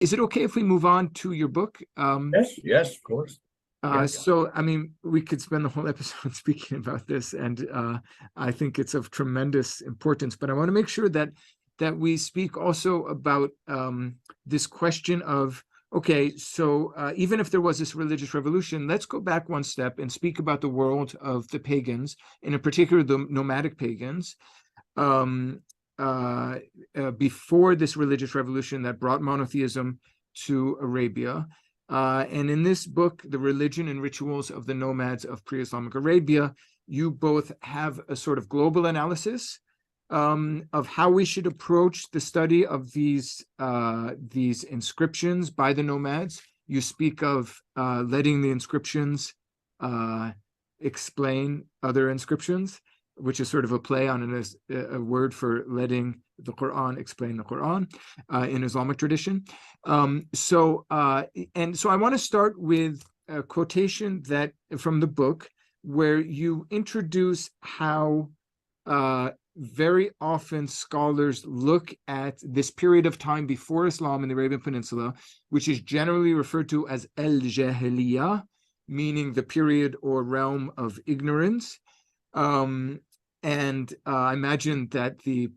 Is it okay if we move on to your book? Yes, of course. So, I mean, we could spend the whole episode speaking about this, and I think it's of tremendous importance. But I want to make sure that we speak also about this question of, okay, so even if there was this religious revolution, let's go back one step and speak about the world of the pagans, and in particular the nomadic pagans, um, before this religious revolution that brought monotheism to Arabia. And in this book, The Religion and Rituals of the Nomads of Pre-Islamic Arabia, you both have a sort of global analysis of how we should approach the study of these inscriptions by the nomads. You speak of letting the inscriptions explain other inscriptions, which is sort of a play on a word for letting the Quran explain the Quran in Islamic tradition. So I want to start with a quotation that from the book where you introduce how very often scholars look at this period of time before Islam in the Arabian Peninsula, which is generally referred to as Al-Jahiliyyah, meaning the period or realm of ignorance. And I imagine that the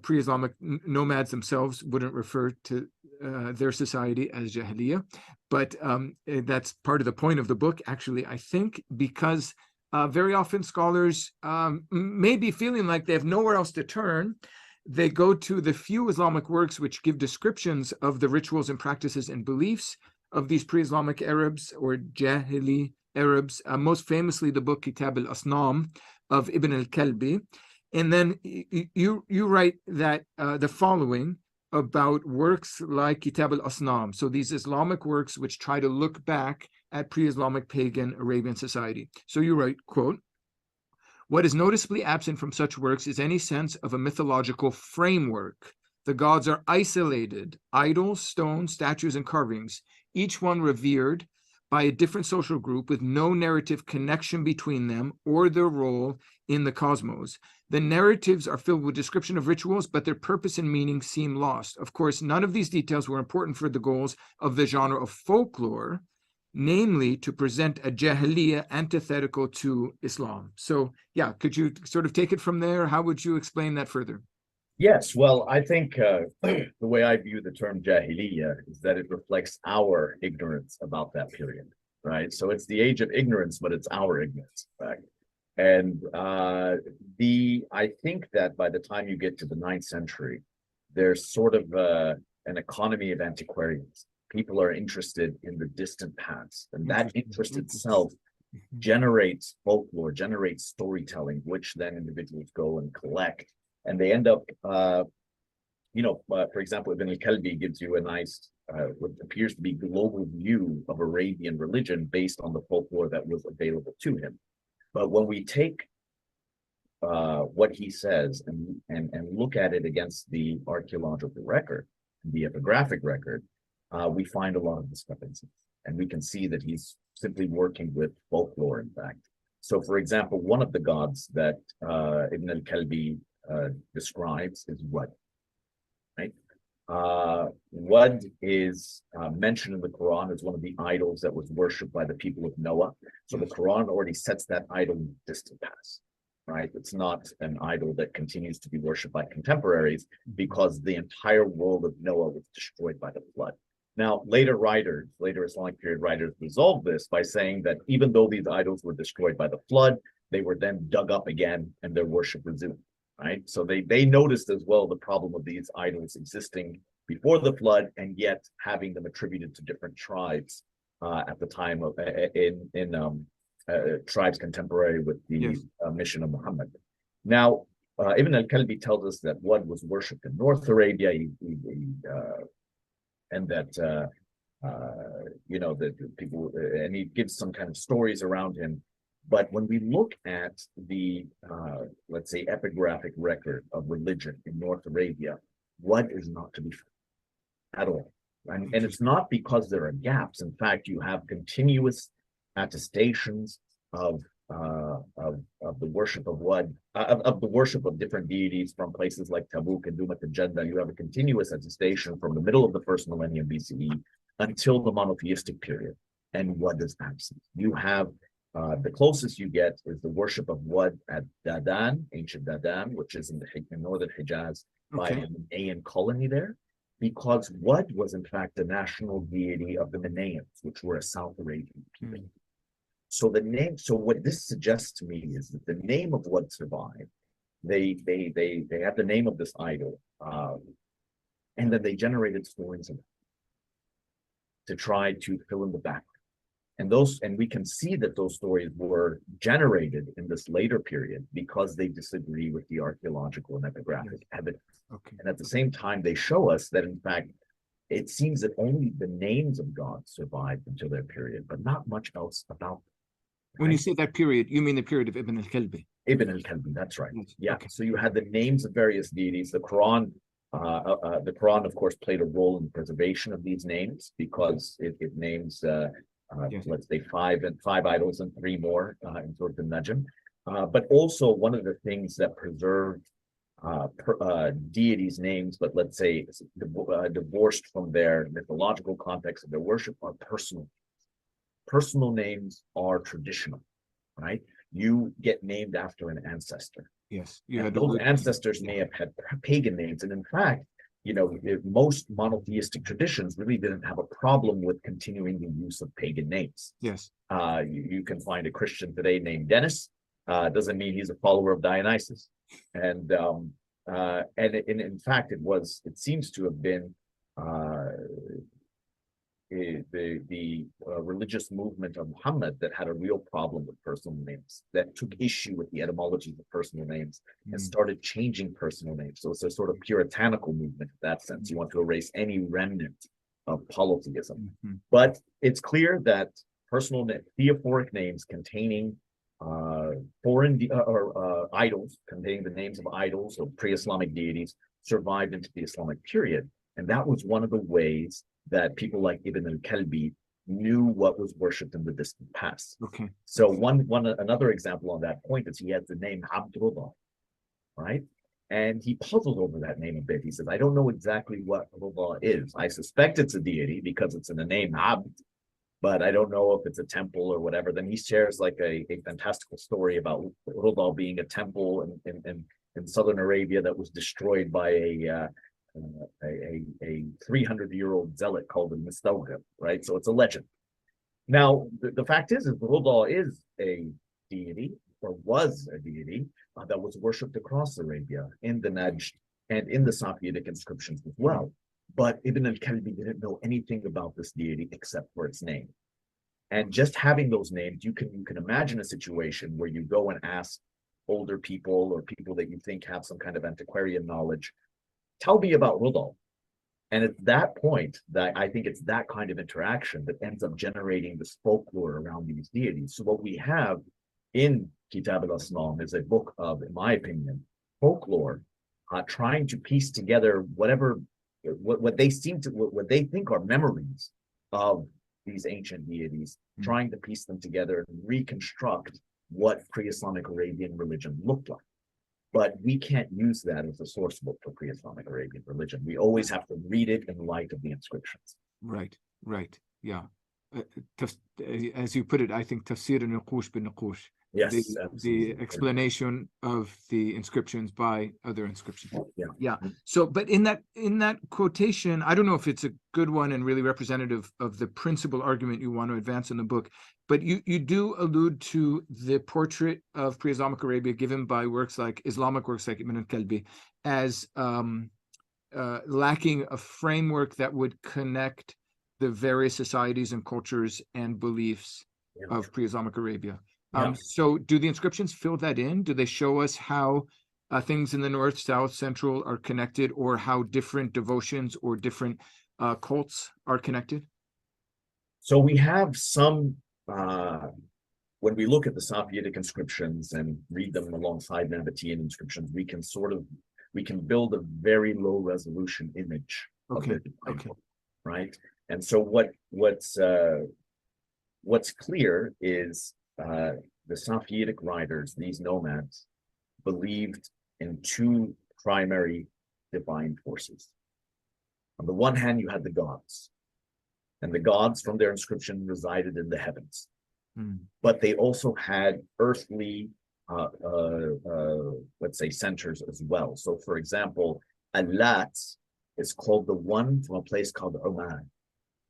pre-Islamic nomads themselves wouldn't refer to their society as Jahiliyyah, but that's part of the point of the book, actually, I think, because very often scholars may be feeling like they have nowhere else to turn. They go to the few Islamic works which give descriptions of the rituals and practices and beliefs of these pre-Islamic Arabs or Jahili Arabs, most famously the book Kitab al-Asnam of Ibn al-Kalbi. And then you write that the following about works like Kitab al-Asnam. So these Islamic works which try to look back at pre-Islamic pagan Arabian society. So you write, quote, "What is noticeably absent from such works is any sense of a mythological framework. The gods are isolated, idols, stones, statues, and carvings, each one revered by a different social group with no narrative connection between them or their role in the cosmos. The narratives are filled with description of rituals, but their purpose and meaning seem lost. Of course, none of these details were important for the goals of the genre of folklore, namely to present a Jahiliyyah antithetical to Islam." So, yeah, could you sort of take it from there? How would you explain that further? Yes, well, I think the way I view the term Jahiliyyah is that it reflects our ignorance about that period, right? So it's the age of ignorance, but it's our ignorance, right? And I think that by the time you get to the 9th century, there's sort of an economy of antiquarians. People are interested in the distant past, and that interest itself generates folklore, generates storytelling, which then individuals go and collect. And they end up, for example, Ibn al-Kalbi gives you a nice, what appears to be global view of Arabian religion based on the folklore that was available to him. But when we take what he says and look at it against the archaeological record, the epigraphic record, we find a lot of discrepancies. And we can see that he's simply working with folklore, in fact. So, for example, one of the gods that Ibn al-Kalbi describes is Wad, right? Wad is mentioned in the Quran as one of the idols that was worshipped by the people of Noah. So the Quran already sets that idol in the distant past, right? It's not an idol that continues to be worshipped by contemporaries because the entire world of Noah was destroyed by the flood. Now, later Islamic period writers resolved this by saying that even though these idols were destroyed by the flood, they were then dug up again and their worship resumed. Right, so they noticed as well the problem of these idols existing before the flood, and yet having them attributed to different tribes at the time of tribes contemporary with the mission of Muhammad. Now, Ibn al-Kalbi tells us that Wad was worshipped in North Arabia, and that that people, and he gives some kind of stories around him. But when we look at the, let's say, epigraphic record of religion in North Arabia, what is not to be found at all? And it's not because there are gaps. In fact, you have continuous attestations of of the worship of of the worship of different deities from places like Tabuk and Dumat and Jeddah. You have a continuous attestation from the middle of the first millennium BCE until the monotheistic period. And Wad is absent. You have the closest you get is the worship of Wad at Dadan, ancient Dadan, which is in the northern Hijaz by an Manaean colony there, because Wad was in fact the national deity of the Manaeans, which were a South Arabian people. So the name, so what this suggests to me is that the name of Wad survived. They had the name of this idol, and then they generated stories of it to try to fill in the background. And we can see that those stories were generated in this later period because they disagree with the archaeological and ethnographic evidence. And at the same time, they show us that in fact, it seems that only the names of gods survived until their period, but not much else about them. When you say that period, you mean the period of Ibn al-Kalbi? Ibn al-Kalbi, that's right. Yeah. So you had the names of various deities. The Quran, of course, played a role in the preservation of these names because it names, let's say, five idols and three more in Surah Al-Najm. But also one of the things that preserved deities' names, but let's say divorced from their mythological context of their worship, are personal. Personal names are traditional, right? You get named after an ancestor. Yes. Those ancestors may have had pagan names. And in fact, most monotheistic traditions really didn't have a problem with continuing the use of pagan names. Yes. You can find a Christian today named Dennis. Doesn't mean he's a follower of Dionysus. And in fact, it seems to have been the religious movement of Muhammad that had a real problem with personal names, that took issue with the etymologies of personal names and started changing personal names. So it's a sort of puritanical movement in that sense. You want to erase any remnant of polytheism. But it's clear that theophoric names containing idols, containing the names of idols or pre-Islamic deities, survived into the Islamic period. And that was one of the ways that people like Ibn al-Kalbi knew what was worshipped in the distant past. So another example on that point is he has the name Abdullah, right? And he puzzled over that name a bit. He says, I don't know exactly what Abdullah is. I suspect it's a deity because it's in the name Abd, but I don't know if it's a temple or whatever. Then he shares like a fantastical story about Abdullah being a temple in southern Arabia that was destroyed by a 300-year-old zealot called the Mistawghib, right? So it's a legend. Now, the fact is Rudal is a deity, or was a deity, that was worshipped across Arabia, in the Najd, and in the Safavidic inscriptions as well. But Ibn al-Kalbi didn't know anything about this deity except for its name. And just having those names, you can imagine a situation where you go and ask older people or people that you think have some kind of antiquarian knowledge, tell me about Rudal. And at that point, that I think it's that kind of interaction that ends up generating this folklore around these deities. So what we have in Kitab al-Asnam is a book of, in my opinion, folklore, trying to piece together what they think are memories of these ancient deities, trying to piece them together and reconstruct what pre-Islamic Arabian religion looked like. But we can't use that as a source book for pre-Islamic Arabian religion. We always have to read it in light of the inscriptions. Right. Yeah. As you put it, I think tafsir al-nuqush bin-nuqush. Yes, the explanation of the inscriptions by other inscriptions. Yeah. So, but in that quotation, I don't know if it's a good one and really representative of the principal argument you want to advance in the book, but you do allude to the portrait of pre-Islamic Arabia given by Islamic works like Ibn al-Kalbi as lacking a framework that would connect the various societies and cultures and beliefs of pre-Islamic Arabia. So do the inscriptions fill that in? Do they show us how things in the north, south, central are connected, or how different devotions or different cults are connected? So we have some, when we look at the Safavidic inscriptions and read them alongside Nabatean inscriptions, we can build a very low resolution image of it, right? And so what's clear is the Safavidic writers, these nomads, believed in two primary divine forces. On the one hand, you had the gods, and the gods, from their inscription, resided in the heavens. But they also had earthly, let's say, centers as well. So, for example, Al-Lat is called the one from a place called Oman.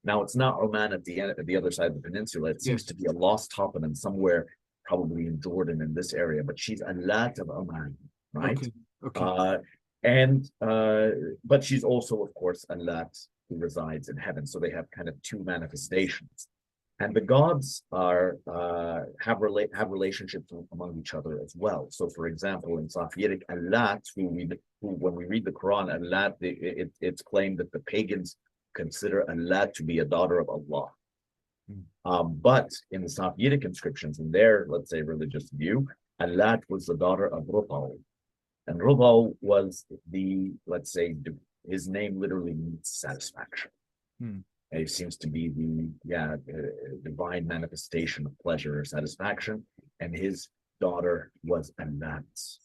Now, it's not Oman at the end, at the other side of the peninsula. It seems to be a lost toponym somewhere, probably in Jordan, in this area. But she's Al-Lat of Oman, right? Okay. But she's also, of course, Al-Lat who resides in heaven. So they have kind of two manifestations. And the gods are have relationships among each other as well. So, for example, in Safavidic, Al-Lat, who when we read the Quran, Al-Lat, it's claimed that the pagans consider Al-Lat to be a daughter of Allah. But in the Safavidic inscriptions, in their, let's say, religious view, Al-Lat was the daughter of Rubal. And Rubal was the, let's say, his name literally means satisfaction. It seems to be the divine manifestation of pleasure or satisfaction, and his daughter was Al-Lat.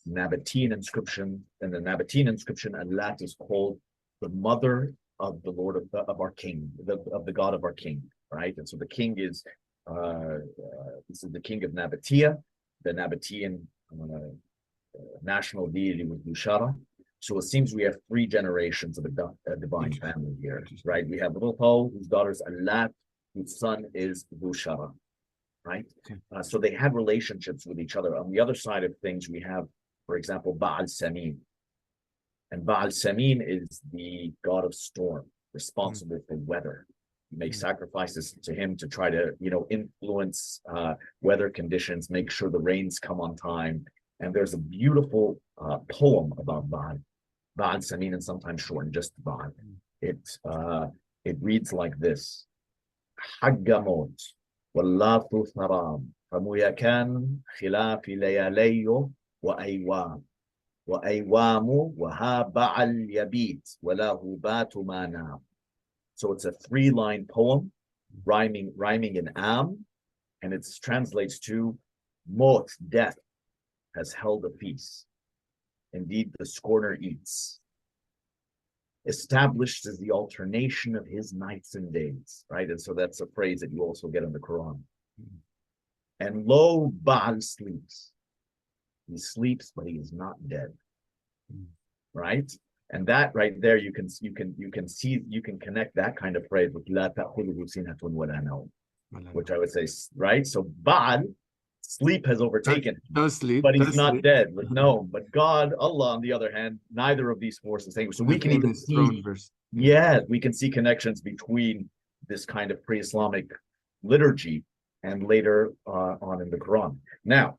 Nabatean inscription, and the Nabatean inscription, Al-Lat is called the mother of the Lord of our King, of the God of our King, right? And so the king is this is the king of Nabatea. The Nabatean national deity was Bushara. So it seems we have three generations of a divine family here, right? We have Rupal, whose daughter is Al-Lat, whose son is Bushara, right? So they had relationships with each other. On the other side of things, we have, for example, Baal Samin. And Baal Samin is the god of storm, responsible for weather. You make sacrifices to him to try to, influence weather conditions, make sure the rains come on time. And there's a beautiful poem about Baal Samin, and sometimes shortened just Baal. It reads like this: Haggamot Wallatu Tharam Famuyakan Khilafi Layalayo wa Aywam wa Aywamu wa ha Baal Yabit Walahu Batu Manam. So it's a 3-line poem, rhyming in Am, and it translates to Mot, death, has held a feast. Indeed, the scorner eats. Established as the alternation of his nights and days, right? And so that's a phrase that you also get in the Quran. And lo, Baal sleeps. He sleeps, but he is not dead, right? And that right there, you can connect that kind of phrase with La ta'khudhuhu sinatun wa la nawm, which I would say, right? So Baal, sleep has overtaken him, but he's not dead. But God, Allah, on the other hand, neither of these forces. So we can even see, we can see connections between this kind of pre-Islamic liturgy and later on in the Quran. Now,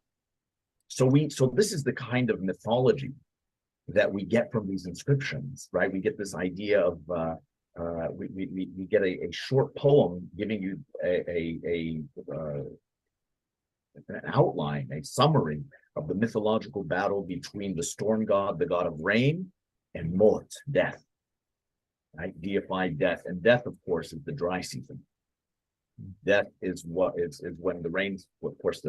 so this is the kind of mythology that we get from these inscriptions, right? We get this idea of we get a short poem giving you an outline, a summary of the mythological battle between the storm god, the god of rain, and Mot, death, right? Deified death. And death, of course, is the dry season. Death is what is when the rains, of course,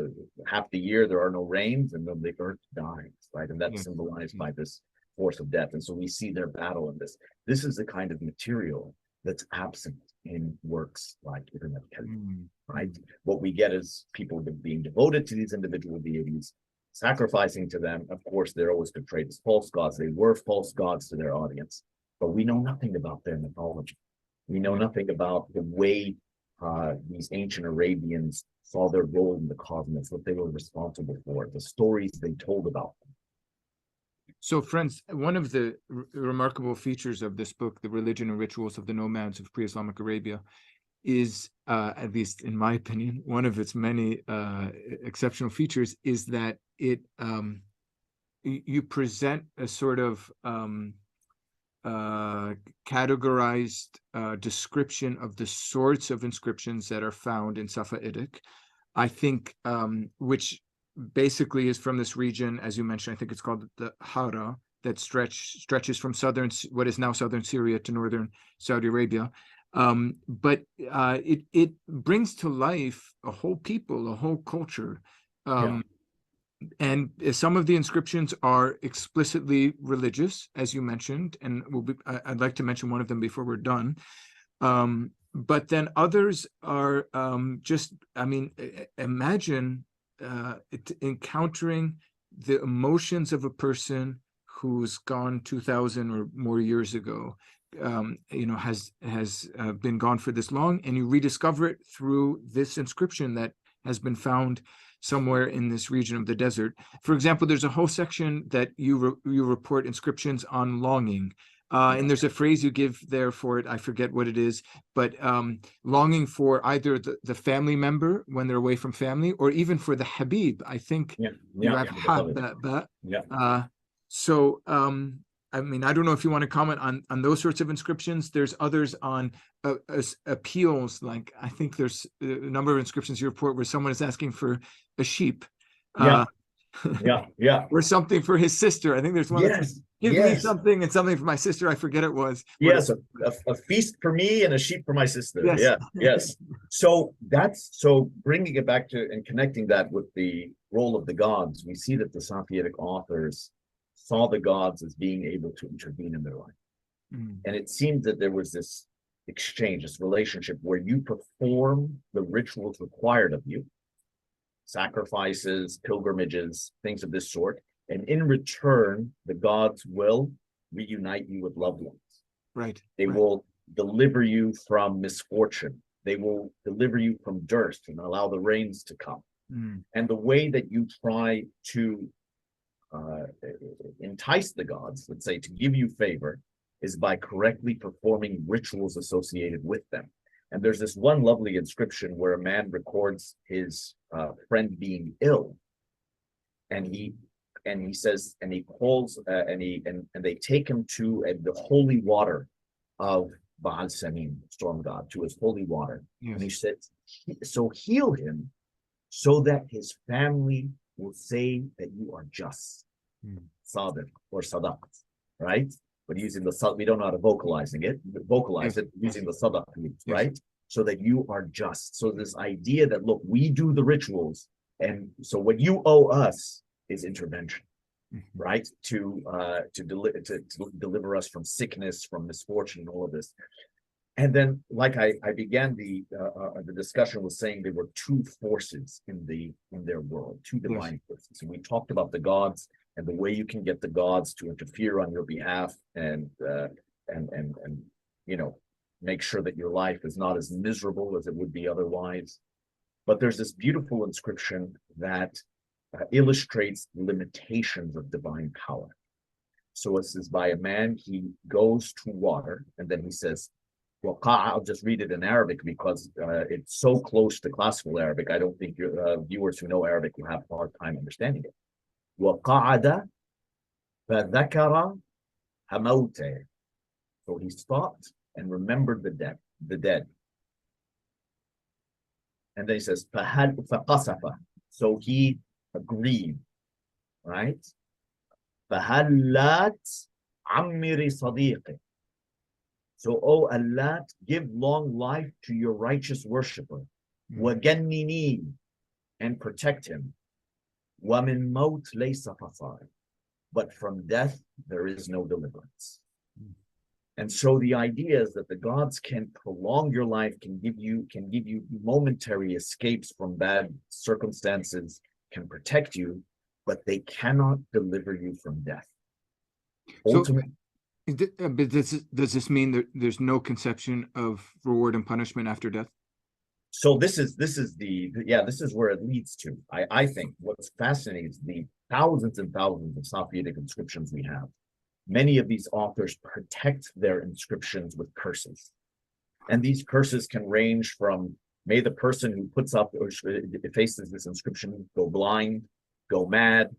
half the year there are no rains, and then the earth dies, right? And that's symbolized by this force of death. And so we see their battle in this. This is the kind of material that's absent in works like Ibn al-Kalbi, right? What we get is people being devoted to these individual deities, sacrificing to them. Of course, they're always portrayed as false gods. They were false gods to their audience, but we know nothing about their mythology. We know nothing about the way these ancient Arabians saw their role in the cosmos, what they were responsible for, the stories they told about them. So, friends, one of the remarkable features of this book, The Religion and Rituals of the Nomads of Pre-Islamic Arabia, is, at least in my opinion, one of its many exceptional features is that it you present a sort of categorized description of the sorts of inscriptions that are found in Safavidic, I think, which basically is from this region, as you mentioned. I think it's called the Hara, that stretches from what is now southern Syria to northern Saudi Arabia. But it brings to life a whole people, a whole culture Yeah. And some of the inscriptions are explicitly religious, as you mentioned, and I'd like to mention one of them before we're done. But then others are just, I mean, imagine encountering the emotions of a person who's gone 2000 or more years ago, has been gone for this long, and you rediscover it through this inscription that has been found somewhere in this region of the desert. For example, there's a whole section that you report inscriptions on longing. And there's a phrase you give there for it. I forget what it is, but longing for either the family member when they're away from family, or even for the Habib. I think you have so I mean, I don't know if you want to comment on those sorts of inscriptions. There's others on appeals, like I think there's a number of inscriptions you report where someone is asking for a sheep. Or something for his sister. I think there's one that's give me something and something for my sister. I forget it was. Yes, a feast for me and a sheep for my sister. Yes. So bringing it back to and connecting that with the role of the gods, we see that the Safavidic authors saw the gods as being able to intervene in their life. And it seemed that there was this exchange, this relationship where you perform the rituals required of you, sacrifices, pilgrimages, things of this sort. And in return, the gods will reunite you with loved ones. Right. They will deliver you from misfortune. They will deliver you from dearth and allow the rains to come. And the way that you try to entice the gods, let's say, to give you favor, is by correctly performing rituals associated with them. And there's this one lovely inscription where a man records his friend being ill, and he says, and he calls, and they take him to the holy water of Baal Samim, storm god, to his holy water. And he says, so heal him, so that his family will say that you are just, Sadiq or Sadaq, right? But using the we don't know how to vocalize it using the Sadaq, right? So that you are just. So this idea that, look, we do the rituals, and so what you owe us is intervention, right? To deliver us from sickness, from misfortune, and all of this. And then, like I began the discussion with saying, there were two forces in their world, two divine forces. And we talked about the gods and the way you can get the gods to interfere on your behalf and make sure that your life is not as miserable as it would be otherwise. But there's this beautiful inscription that illustrates the limitations of divine power. So it says, by a man, he goes to water, and then he says, well, I'll just read it in Arabic because it's so close to classical Arabic. I don't think your viewers who know Arabic will have a hard time understanding it. وَقَعَدَ فَذَكَرَ هَمَوْتَهِ. So he stopped and remembered the dead. And then he says, فَقَصَفَ. So he agreed, right? فَهَلَّاتْ عَمِّرِ صَدِيقِ. So, O Allah, give long life to your righteous worshipper. وَجَنِّنِي, and protect him. وَمِن مَوْتْ لَيْسَ فَصَارٍ. But from death, there is no deliverance. And so the idea is that the gods can prolong your life, can give you momentary escapes from bad circumstances, can protect you, but they cannot deliver you from death. Ultimately, but does this mean that there's no conception of reward and punishment after death? So this is where it leads to. I think what's fascinating is the thousands and thousands of Safavidic inscriptions we have. Many of these authors protect their inscriptions with curses. And these curses can range from, may the person who puts up or faces this inscription go blind, go mad,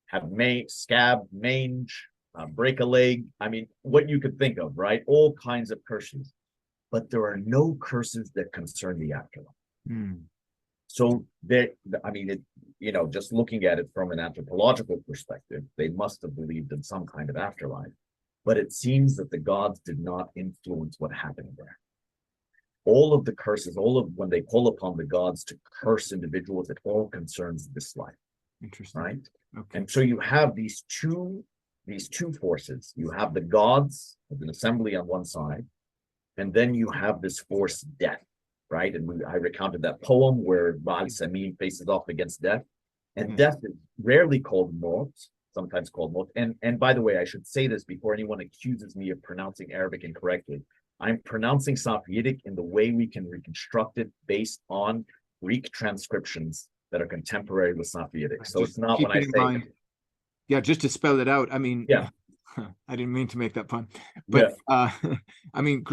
have scab, mange, break a leg. I mean, what you could think of, right? All kinds of curses. But there are no curses that concern the afterlife. So just looking at it from an anthropological perspective, they must have believed in some kind of afterlife. But it seems that the gods did not influence what happened there. all of the curses, all of when they call upon the gods to curse individuals, it all concerns this life. Interesting. Right? Okay. And so you have these two forces. You have the gods of an assembly on one side, and then you have this force, death, right? And I recounted that poem where Baal Samim faces off against death, and death is rarely called Maut, sometimes called Maut. And by the way, I should say this before anyone accuses me of pronouncing Arabic incorrectly. I'm pronouncing Safvidic in the way we can reconstruct it based on Greek transcriptions that are contemporary with Safvidic. So Just it's not keep when I it in say, mind. Yeah, just to spell it out. I mean, yeah, I didn't mean to make that pun, but yeah, I mean,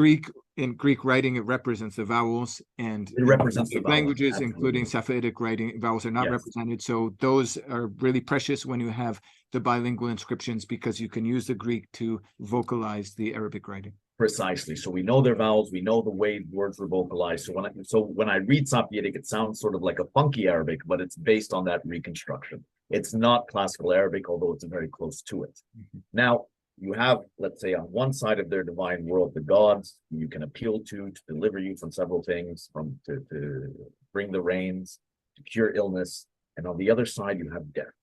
in Greek writing, it represents the vowels, and it represents the vowels. languages, Absolutely. including Safavidic writing, vowels are not Yes. represented. So those are really precious when you have the bilingual inscriptions, because you can use the Greek to vocalize the Arabic writing. Precisely. So we know their vowels, we know the way words were vocalized. So when I read Safvidic, it sounds sort of like a funky Arabic, but it's based on that reconstruction. It's not classical Arabic, although it's very close to it. Mm-hmm. Now, you have, let's say, on one side of their divine world, the gods you can appeal to deliver you from several things, to bring the rains, to cure illness. And on the other side, you have death.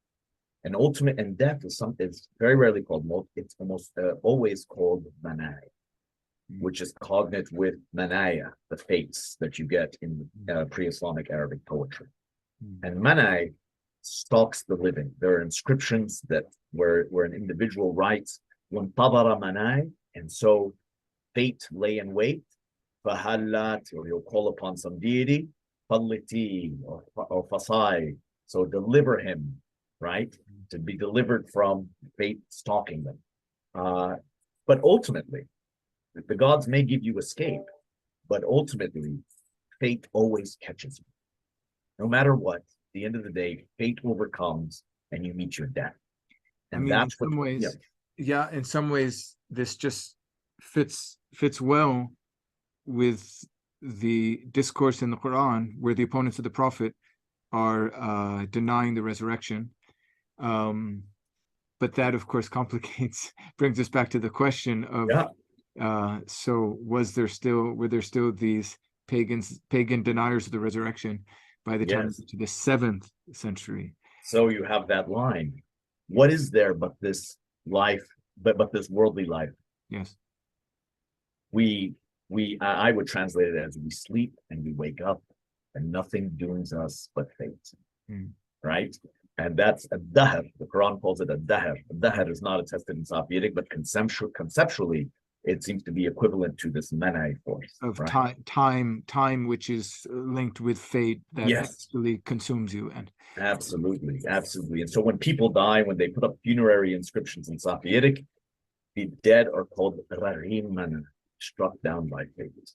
And death is very rarely called Maut. It's almost always called Manai, which is cognate with Manaya, the fates that you get in pre-Islamic Arabic poetry. And Manai stalks the living. There are inscriptions that where an individual writes, "Wantadara Manai," and so fate lay in wait. Fahallat, or you'll call upon some deity, Falliti or Fasai. So deliver him, right? To be delivered from fate stalking them. But ultimately, the gods may give you escape, but ultimately, fate always catches you. No matter what, at the end of the day, fate overcomes and you meet your death. And I mean, that's in some ways, yeah, in some ways, this just fits well with the discourse in the Quran, where the opponents of the Prophet are denying the resurrection. But that, of course, brings us back to the question of, so were there still these pagan deniers of the resurrection by the time to the 7th century? So you have that line. What is there but this life, but this worldly life? Yes. I would translate it as we sleep and we wake up and nothing dooms us but fate. Right? And that's a dahr. The Quran calls it a dahr. A dahr is not attested in Safvidic, but conceptually, it seems to be equivalent to this manai force of time, which is linked with fate that actually consumes you. And absolutely. And so when people die, when they put up funerary inscriptions in Safvidic, the dead are called raghim, struck down by fate.